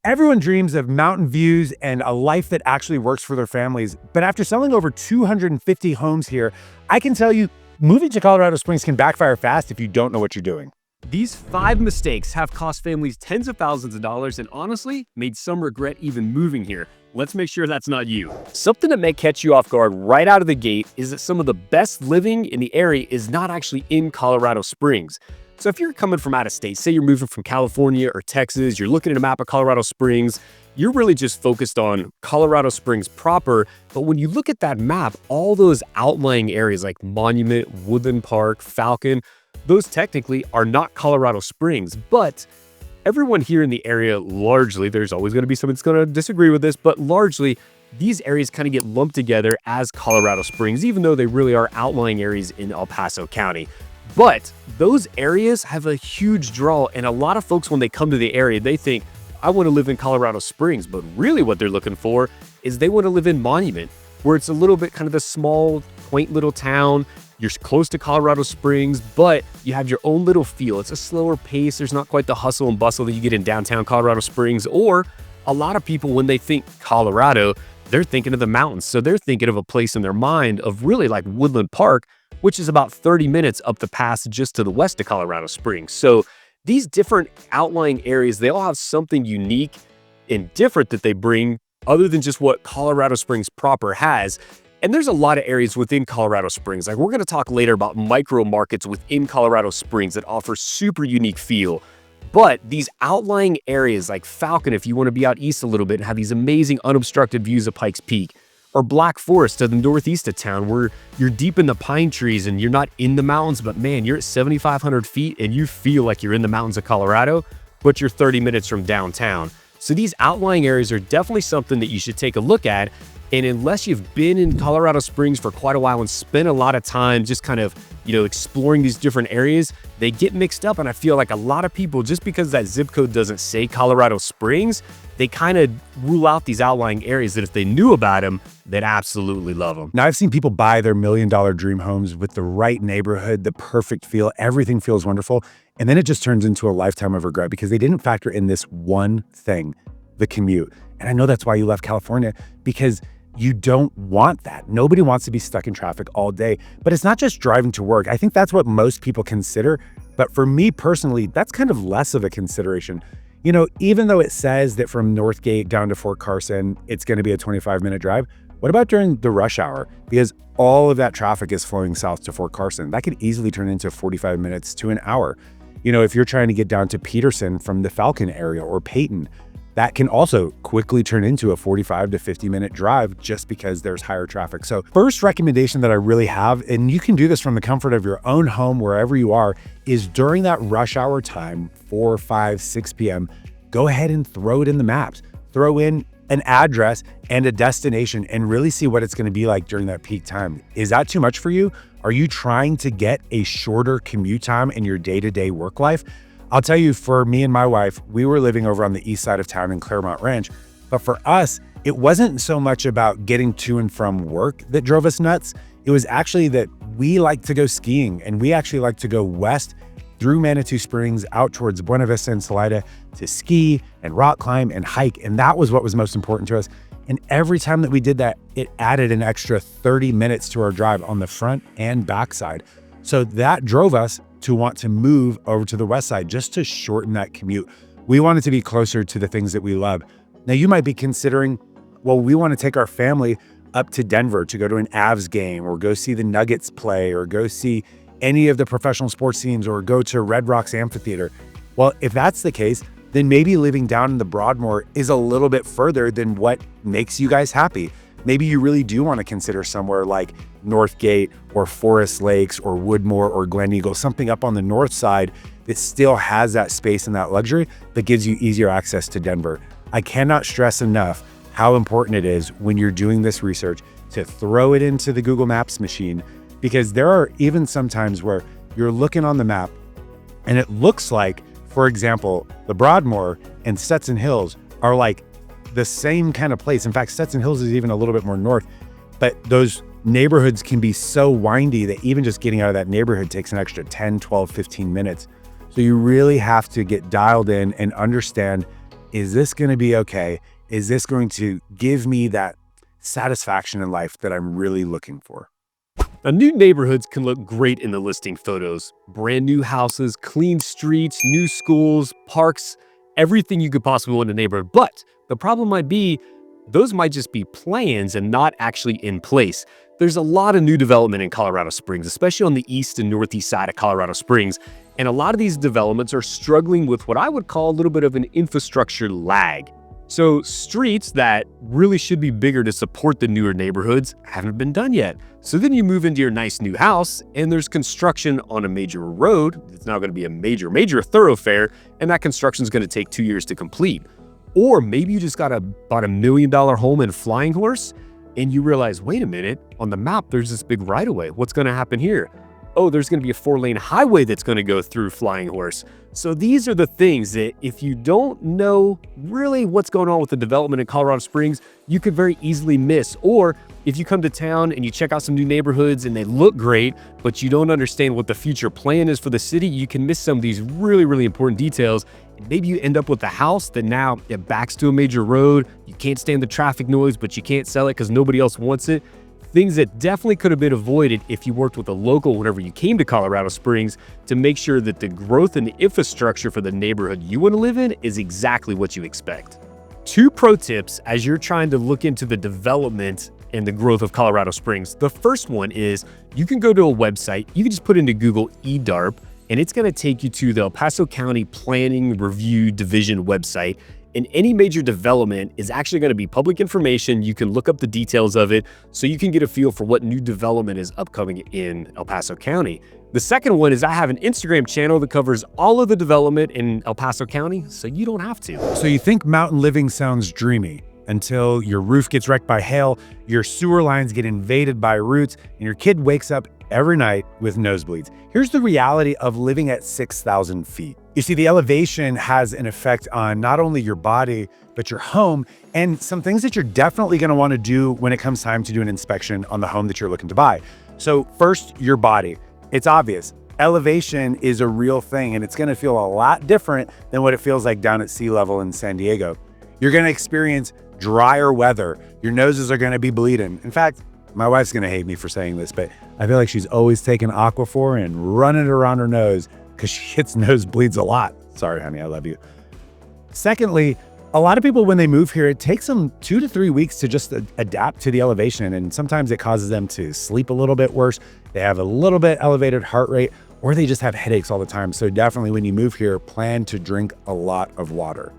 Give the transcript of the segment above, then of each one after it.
Everyone dreams of mountain views and a life that actually works for their families. But after selling over 250 homes here, I can tell you, moving to Colorado Springs can backfire fast if you don't know what you're doing. These 5 mistakes have cost families tens of thousands of dollars and honestly made some regret even moving here. Let's make sure that's not you. Something that may catch you off guard right out of the gate is that some of the best living in the area is not actually in Colorado Springs. So if you're coming from out of state, say you're moving from California or Texas, you're looking at a map of Colorado Springs, you're really just focused on Colorado Springs proper. But when you look at that map, all those outlying areas like Monument, Woodland Park, Falcon, those technically are not Colorado Springs, but everyone here in the area largely, there's always going to be someone that's going to disagree with this, but largely these areas kind of get lumped together as Colorado Springs, even though they really are outlying areas in El Paso County. But those areas have a huge draw, and a lot of folks, when they come to the area, they think, I want to live in Colorado Springs, but really what they're looking for is they want to live in Monument, where it's a little bit kind of a small, quaint little town. You're close to Colorado Springs, but you have your own little feel. It's a slower pace. There's not quite the hustle and bustle that you get in downtown Colorado Springs. Or a lot of people, when they think Colorado, they're thinking of the mountains. So they're thinking of a place in their mind of really like Woodland Park, which is about 30 minutes up the pass just to the west of Colorado Springs. So these different outlying areas, they all have something unique and different that they bring other than just what Colorado Springs proper has. And there's a lot of areas within Colorado Springs. Like, we're going to talk later about micro markets within Colorado Springs that offer super unique feel. But these outlying areas like Falcon, if you want to be out east a little bit and have these amazing unobstructed views of Pikes Peak, or Black Forest to the northeast of town where you're deep in the pine trees and you're not in the mountains, but man, you're at 7,500 feet and you feel like you're in the mountains of Colorado, but you're 30 minutes from downtown. So these outlying areas are definitely something that you should take a look at. And unless you've been in Colorado Springs for quite a while and spent a lot of time just kind of, exploring these different areas, they get mixed up. And I feel like a lot of people, just because that zip code doesn't say Colorado Springs, they kind of rule out these outlying areas that if they knew about them, they'd absolutely love them. Now, I've seen people buy their $1 million dream homes with the right neighborhood, the perfect feel, everything feels wonderful. And then it just turns into a lifetime of regret because they didn't factor in this one thing, the commute. And I know that's why you left California, because you don't want that. Nobody wants to be stuck in traffic all day. But it's not just driving to work. I think that's what most people consider. But for me personally, that's kind of less of a consideration. Even though it says that from Northgate down to Fort Carson, it's going to be a 25-minute drive, what about during the rush hour? Because all of that traffic is flowing south to Fort Carson. That could easily turn into 45 minutes to an hour. If you're trying to get down to Peterson from the Falcon area or Peyton, that can also quickly turn into a 45 to 50-minute drive just because there's higher traffic. So first recommendation that I really have, and you can do this from the comfort of your own home, wherever you are, is during that rush hour time, 4, 5, 6 p.m., go ahead and throw it in the maps. Throw in an address and a destination and really see what it's going to be like during that peak time. Is that too much for you? Are you trying to get a shorter commute time in your day-to-day work life? I'll tell you, for me and my wife, we were living over on the east side of town in Claremont Ranch. But for us, it wasn't so much about getting to and from work that drove us nuts. It was actually that we like to go skiing, and we actually like to go west through Manitou Springs out towards Buena Vista and Salida to ski and rock climb and hike. And that was what was most important to us. And every time that we did that, it added an extra 30 minutes to our drive on the front and back side. So that drove us to want to move over to the west side just to shorten that commute. We wanted to be closer to the things that we love. Now, you might be considering, well, we want to take our family up to Denver to go to an Avs game or go see the Nuggets play or go see any of the professional sports teams or go to Red Rocks Amphitheater. Well, if that's the case, then maybe living down in the Broadmoor is a little bit further than what makes you guys happy. Maybe you really do want to consider somewhere like Northgate or Forest Lakes or Woodmore or Glen Eagle, something up on the north side that still has that space and that luxury that gives you easier access to Denver. I cannot stress enough how important it is when you're doing this research to throw it into the Google Maps machine, because there are even some times where you're looking on the map and it looks like, for example, the Broadmoor and Stetson Hills are like the same kind of place. In fact, Stetson Hills is even a little bit more north, but those neighborhoods can be so windy that even just getting out of that neighborhood takes an extra 10, 12, 15 minutes. So you really have to get dialed in and understand is this going to be okay? Is this going to give me that satisfaction in life that I'm really looking for? Now, new neighborhoods can look great in the listing photos. Brand new houses, clean streets, new schools, parks, everything you could possibly want in a neighborhood. But the problem might be those might just be plans and not actually in place. There's a lot of new development in Colorado Springs, especially on the east and northeast side of Colorado Springs. And a lot of these developments are struggling with what I would call a little bit of an infrastructure lag. So streets that really should be bigger to support the newer neighborhoods haven't been done yet. So then you move into your nice new house and there's construction on a major road. It's now going to be a major thoroughfare, and that construction is going to take 2 years to complete. Or maybe you just bought $1 million home in Flying Horse and you realize, wait a minute, on the map, there's this big right-of-way. What's going to happen here? Oh, there's going to be a 4-lane highway that's going to go through Flying Horse. So these are the things that if you don't know really what's going on with the development in Colorado Springs, you could very easily miss. Or if you come to town and you check out some new neighborhoods and they look great, but you don't understand what the future plan is for the city, you can miss some of these really important details. And maybe you end up with a house that now it backs to a major road. You can't stand the traffic noise, but you can't sell it because nobody else wants it. Things that definitely could have been avoided if you worked with a local whenever you came to Colorado Springs to make sure that the growth and the infrastructure for the neighborhood you want to live in is exactly what you expect. 2 pro tips as you're trying to look into the development and the growth of Colorado Springs. The first one is you can go to a website. You can just put into Google EDARP, and it's going to take you to the El Paso County Planning Review Division website. And any major development is actually going to be public information. You can look up the details of it so you can get a feel for what new development is upcoming in El Paso County. The second one is I have an Instagram channel that covers all of the development in El Paso County, so you don't have to. So you think mountain living sounds dreamy until your roof gets wrecked by hail, your sewer lines get invaded by roots, and your kid wakes up every night with nosebleeds. Here's the reality of living at 6,000 feet. You see, the elevation has an effect on not only your body, but your home, and some things that you're definitely going to want to do when it comes time to do an inspection on the home that you're looking to buy. So first, your body. It's obvious. Elevation is a real thing, and it's going to feel a lot different than what it feels like down at sea level in San Diego. You're going to experience drier weather. Your noses are going to be bleeding. In fact, my wife's going to hate me for saying this, but I feel like she's always taking Aquaphor and running it around her nose because she gets nosebleeds a lot. Sorry, honey, I love you. Secondly, a lot of people, when they move here, it takes them 2 to 3 weeks to just adapt to the elevation. And sometimes it causes them to sleep a little bit worse. They have a little bit elevated heart rate, or they just have headaches all the time. So definitely when you move here, plan to drink a lot of water.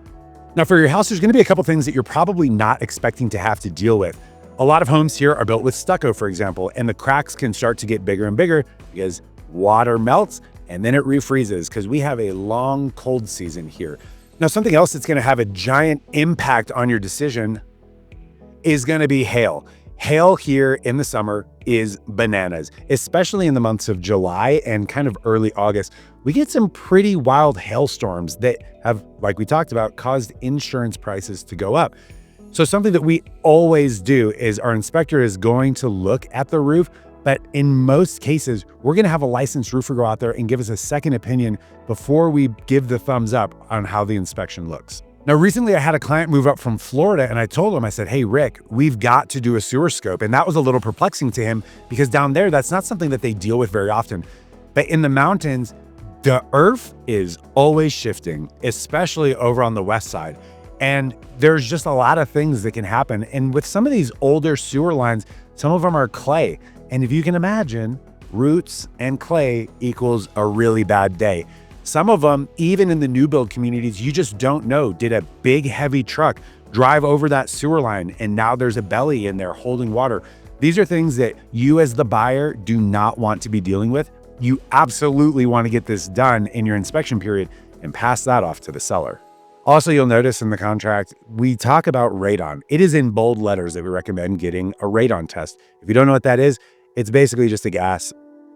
Now for your house, there's going to be a couple things that you're probably not expecting to have to deal with. A lot of homes here are built with stucco, for example, and the cracks can start to get bigger and bigger because water melts and then it refreezes because we have a long cold season here. Now, something else that's going to have a giant impact on your decision is going to be hail. Hail here in the summer is bananas, especially in the months of July and kind of early August. We get some pretty wild hailstorms that have, like we talked about, caused insurance prices to go up. So something that we always do is our inspector is going to look at the roof, but in most cases, we're going to have a licensed roofer go out there and give us a second opinion before we give the thumbs up on how the inspection looks. Now, recently I had a client move up from Florida and I told him, I said, hey, Rick, we've got to do a sewer scope. And that was a little perplexing to him because down there, that's not something that they deal with very often. But in the mountains, the earth is always shifting, especially over on the west side. And there's just a lot of things that can happen. And with some of these older sewer lines, some of them are clay. And if you can imagine, roots and clay equals a really bad day. Some of them, even in the new build communities, you just don't know. Did a big heavy truck drive over that sewer line and now there's a belly in there holding water? These are things that you as the buyer do not want to be dealing with. You absolutely want to get this done in your inspection period and pass that off to the seller. Also, you'll notice in the contract, we talk about radon. It is in bold letters that we recommend getting a radon test. If you don't know what that is, it's basically just a gas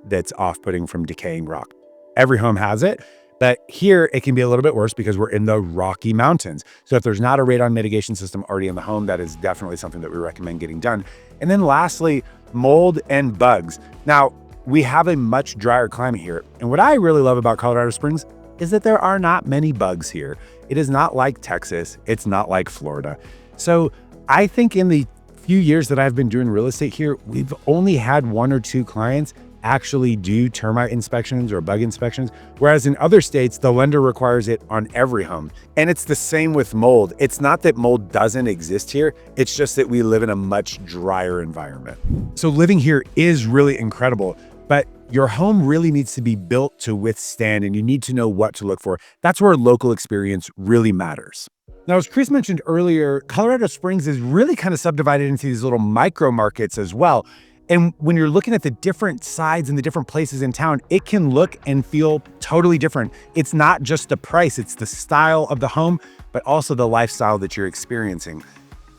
that's off-putting from decaying rock. Every home has it, but here it can be a little bit worse because we're in the Rocky Mountains. So if there's not a radon mitigation system already in the home, that is definitely something that we recommend getting done. And then lastly, mold and bugs. Now, we have a much drier climate here. And what I really love about Colorado Springs is that there are not many bugs here. It is not like Texas. It's not like Florida. So I think in the few years that I've been doing real estate here, we've only had 1 or 2 clients actually do termite inspections or bug inspections, whereas in other states, the lender requires it on every home. And it's the same with mold. It's not that mold doesn't exist here, it's just that we live in a much drier environment. So living here is really incredible, but your home really needs to be built to withstand, and you need to know what to look for. That's where local experience really matters. Now, as Chris mentioned earlier, Colorado Springs is really kind of subdivided into these little micro markets as well. And when you're looking at the different sides and the different places in town, it can look and feel totally different. It's not just the price, it's the style of the home, but also the lifestyle that you're experiencing.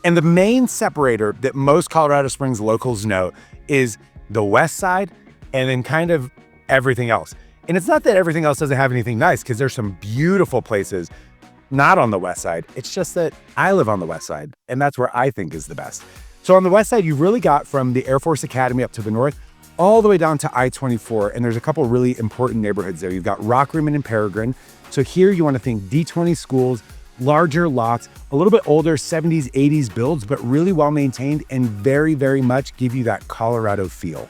And the main separator that most Colorado Springs locals know is the west side and then kind of everything else. And it's not that everything else doesn't have anything nice, because there's some beautiful places not on the west side. It's just that I live on the west side, and that's where I think is the best. So on the west side, you've really got from the Air Force Academy up to the north, all the way down to I-24. And there's a couple really important neighborhoods there. You've got Rockrimmon and Peregrine. So here you want to think D20 schools, larger lots, a little bit older 70s, 80s builds, but really well maintained and very, very much give you that Colorado feel.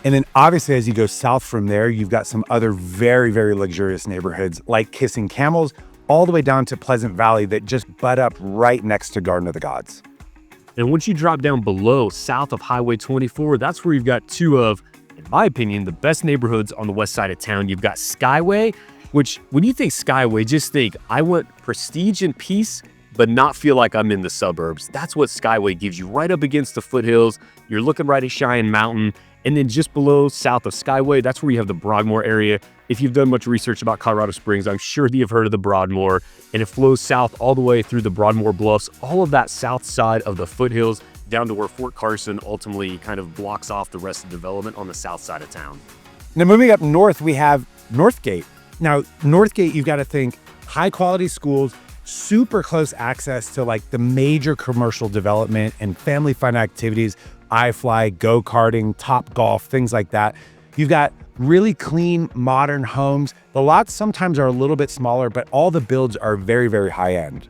And then obviously as you go south from there, you've got some other very, very luxurious neighborhoods like Kissing Camels, all the way down to Pleasant Valley that just butt up right next to Garden of the Gods. And once you drop down below, south of Highway 24, that's where you've got 2 of, in my opinion, the best neighborhoods on the west side of town. You've got Skyway, which when you think Skyway, just think, I want prestige and peace, but not feel like I'm in the suburbs. That's what Skyway gives you, right up against the foothills. You're looking right at Cheyenne Mountain. And then just below, south of Skyway, that's where you have the Broadmoor area. If you've done much research about Colorado Springs, I'm sure that you've heard of the Broadmoor, and it flows south all the way through the Broadmoor Bluffs, all of that south side of the foothills down to where Fort Carson ultimately kind of blocks off the rest of the development on the south side of town. Now moving up north, we have Northgate. Now Northgate, you've got to think high quality schools, super close access to like the major commercial development and family fun activities, iFly, go-karting, Top Golf, things like that. You've got really clean, modern homes. The lots sometimes are a little bit smaller, but all the builds are very, very high end.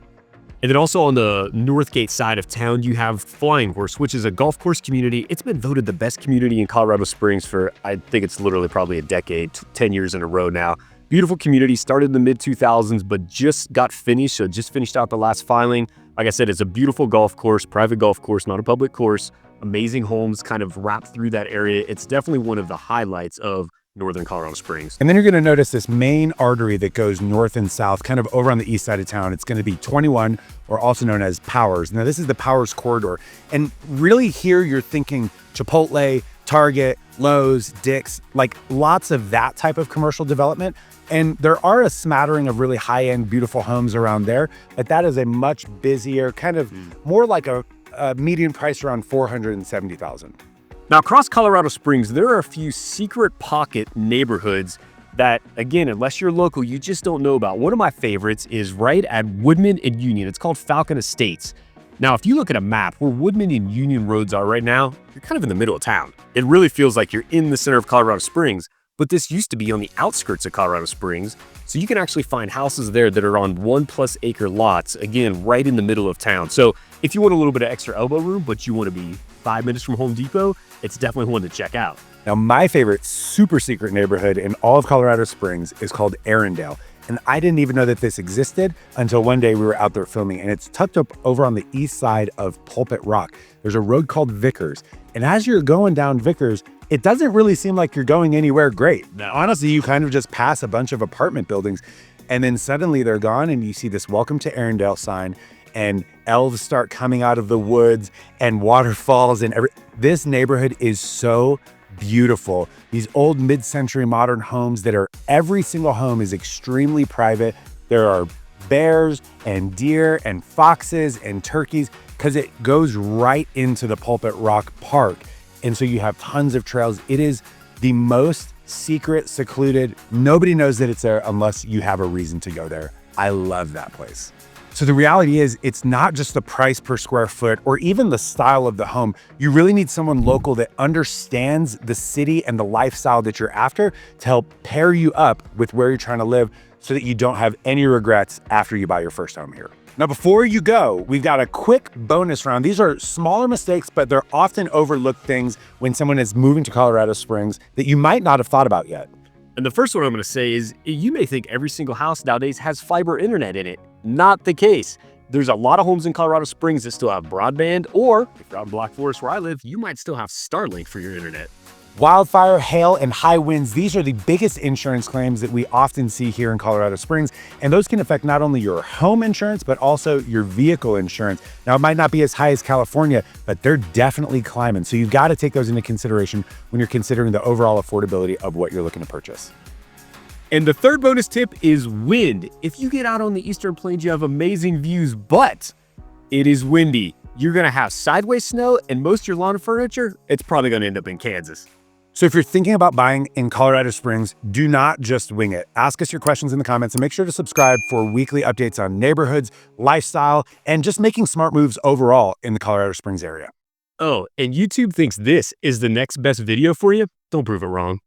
And then also on the Northgate side of town, you have Flying Horse, which is a golf course community. It's been voted the best community in Colorado Springs for, I think it's literally probably a decade, 10 years in a row now. Beautiful community, started in the mid-2000s, but just got finished, so just finished out the last filing. Like I said, it's a beautiful golf course, private golf course, not a public course. Amazing homes kind of wrap through that area. It's definitely one of the highlights of northern Colorado Springs. And then you're going to notice this main artery that goes north and south, kind of over on the east side of town. It's going to be 21, or also known as Powers. Now, this is the Powers corridor. And really here you're thinking Chipotle, Target, Lowe's, Dick's, like lots of that type of commercial development. And there are a smattering of really high-end, beautiful homes around there, but that is a much busier, kind of more like a median price around $470,000. Now, across Colorado Springs, there are a few secret pocket neighborhoods that, again, unless you're local, you just don't know about. One of my favorites is right at Woodman and Union. It's called Falcon Estates. Now, if you look at a map where Woodman and Union roads are right now, you're kind of in the middle of town. It really feels like you're in the center of Colorado Springs, but this used to be on the outskirts of Colorado Springs, so you can actually find houses there that are on 1+ acre lots, again, right in the middle of town. So if you want a little bit of extra elbow room, but you want to be 5 minutes from Home Depot, it's definitely one to check out. Now, my favorite super secret neighborhood in all of Colorado Springs is called Arendale. And I didn't even know that this existed until one day we were out there filming, and it's tucked up over on the east side of Pulpit Rock. There's a road called Vickers. And as you're going down Vickers, it doesn't really seem like you're going anywhere great. Now, honestly, you kind of just pass a bunch of apartment buildings, and then suddenly they're gone, and you see this Welcome to Arendale sign, and elves start coming out of the woods, and waterfalls, and this neighborhood is so beautiful. These old mid-century modern homes that are, every single home is extremely private. There are bears and deer and foxes and turkeys because it goes right into the Pulpit Rock Park. And so you have tons of trails. It is the most secret, secluded. Nobody knows that it's there unless you have a reason to go there. I love that place. So the reality is, it's not just the price per square foot or even the style of the home. You really need someone local that understands the city and the lifestyle that you're after to help pair you up with where you're trying to live so that you don't have any regrets after you buy your first home here. Now, before you go, we've got a quick bonus round. These are smaller mistakes, but they're often overlooked things when someone is moving to Colorado Springs that you might not have thought about yet. And the first one I'm going to say is, you may think every single house nowadays has fiber internet in it. Not the case. There's a lot of homes in Colorado Springs that still have broadband, or if you're out in Black Forest where I live, you might still have Starlink for your internet. Wildfire, hail, and high winds, these are the biggest insurance claims that we often see here in Colorado Springs, and those can affect not only your home insurance, but also your vehicle insurance. Now, it might not be as high as California, but they're definitely climbing, so you've got to take those into consideration when you're considering the overall affordability of what you're looking to purchase. And the third bonus tip is wind. If you get out on the Eastern Plains, you have amazing views, but it is windy. You're going to have sideways snow, and most of your lawn furniture, it's probably going to end up in Kansas. So if you're thinking about buying in Colorado Springs, do not just wing it. Ask us your questions in the comments and make sure to subscribe for weekly updates on neighborhoods, lifestyle, and just making smart moves overall in the Colorado Springs area. Oh, and YouTube thinks this is the next best video for you? Don't prove it wrong.